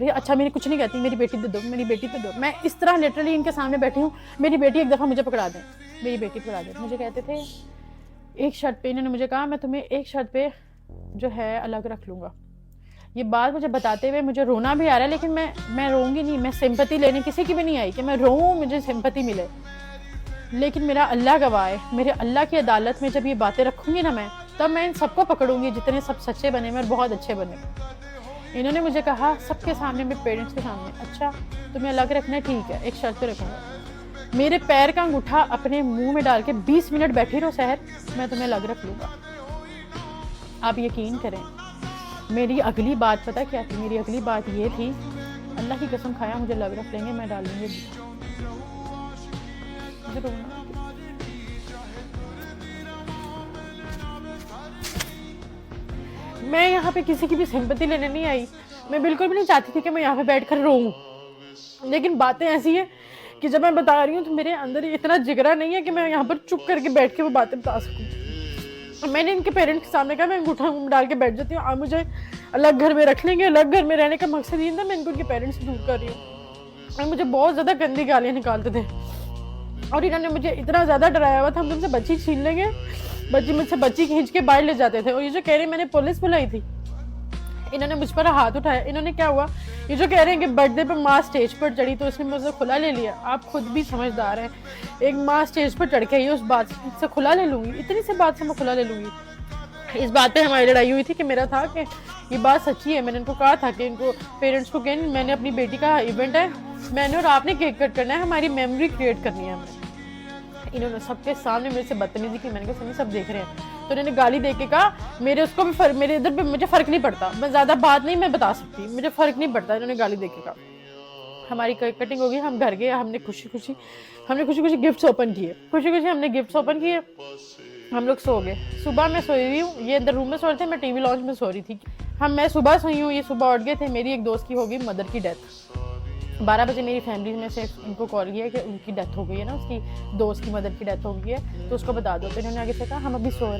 रही है, अच्छा मेरी कुछ नहीं कहती, मेरी बेटी दे दो, मेरी बेटी दे दो। मैं इस तरह लिटरली इनके सामने बैठी हूँ, मेरी बेटी एक दफ़ा मुझे पकड़ा दें, मेरी बेटी पकड़ा दें। मुझे कहते थे एक शर्त पे, इन्होंने मुझे कहा मैं तुम्हें एक शर्त पे जो है अलग रख लूँगा। ये बात मुझे बताते हुए मुझे रोना भी आ रहा है, लेकिन मैं रोऊंगी नहीं, मैं सिंपैथी लेने किसी की भी नहीं आई कि मैं रोऊं मुझे सिंपैथी मिले। लेकिन मेरा अल्लाह गवाह है, मेरे अल्लाह की अदालत में जब ये बातें रखूंगी ना मैं, तब मैं इन सबको पकड़ूंगी जितने सब सच्चे बने और बहुत अच्छे बने। इन्होंने मुझे कहा सबके सामने, मेरे पेरेंट्स के सामने, अच्छा तुम्हें अलग रखना है, ठीक है, एक शर्त पे रखूंगा, मेरे पैर का अंगूठा अपने मुंह में डाल के 20 मिनट बैठी रहो सहर, मैं तुम्हें अलग रख लूँगा। आप यकीन करें, मेरी अगली बात पता क्या थी? मेरी अगली बात ये थी, अल्लाह की कसम खाया मुझे अलग रख लेंगे, मैं डाल लूँगी। मैं यहाँ पे किसी की भी सिंपैथी लेने नहीं आई, मैं बिल्कुल भी नहीं चाहती थी कि मैं यहाँ पे बैठकर रोऊं, लेकिन बातें ऐसी है कि जब मैं बता रही हूँ तो मेरे अंदर इतना जिगरा नहीं है कि मैं यहाँ पर चुप करके बैठ के वो बातें बता सकूँ। मैंने इनके पेरेंट्स के सामने कहा मैं अंगूठा मुंह में डाल के बैठ जाती हूँ, आप मुझे अलग घर में रख लेंगे। अलग घर में रहने का मकसद ये था, मैं इनको उनके पेरेंट्स से दूर कर रही हूँ। और मुझे बहुत ज़्यादा गंदी गालियाँ निकालते थे और इन्होंने मुझे इतना ज़्यादा डराया हुआ था, हम तुमसे बच्ची छीन लेंगे, बच्ची मुझसे बच्ची खींच के बाहर ले जाते थे। और ये जो कह रहे मैंने पुलिस बुलाई थी, इन्होंने मुझ पर हाथ उठाया। इन्होंने क्या हुआ, ये जो कह रहे हैं कि बर्थडे पर माँ स्टेज पर चढ़ी तो इसने मुझसे खुला ले लिया। आप खुद भी समझदार हैं, एक माँ स्टेज पर चढ़ के आई, उस बात से खुला ले लूँगी, इतनी सी बात से मैं खुला ले लूँगी। इस बात पे हमारी लड़ाई हुई थी कि मेरा था कि ये बात सच्ची है। मैंने इनको कहा था कि इनको पेरेंट्स को कहें मैंने अपनी बेटी का इवेंट है, मैंने और आपने केक कट करना है, हमारी मेमोरी क्रिएट करनी है हमें। इन्होंने सबके सामने मेरे से बदतमीजी की। मैंने कहा सुनिए सब देख रहे हैं। तो इन्होंने गाली दे के कहा मेरे उसको भी फर्क, मेरे इधर पे मुझे फ़र्क नहीं पड़ता, मैं ज़्यादा बात नहीं मैं बता सकती, मुझे फ़र्क नहीं पड़ता। इन्होंने गाली दे के कहा। हमारी कटिंग हो गई, हम घर गए, हमने खुशी खुशी गिफ्ट्स ओपन किए, खुशी खुशी हमने गिफ्ट्स ओपन किए, हम लोग सो गए। सुबह मैं सोई हुई हूँ, ये अंदर रूम में सो रहे थे, मैं टीवी लॉन्च में सो रही थी। मैं सुबह सोई हूँ, ये सुबह उठ गए थे। मेरी एक दोस्त की हो गई मदर की डेथ। 12 बजे मेरी फैमिली में से उनको कॉल किया कि उनकी डेथ हो गई है ना, उसकी दोस्त की मदर की डेथ हो गई है, तो उसको बता दो। तो इन्होंने आगे से कहा हम अभी सो रहे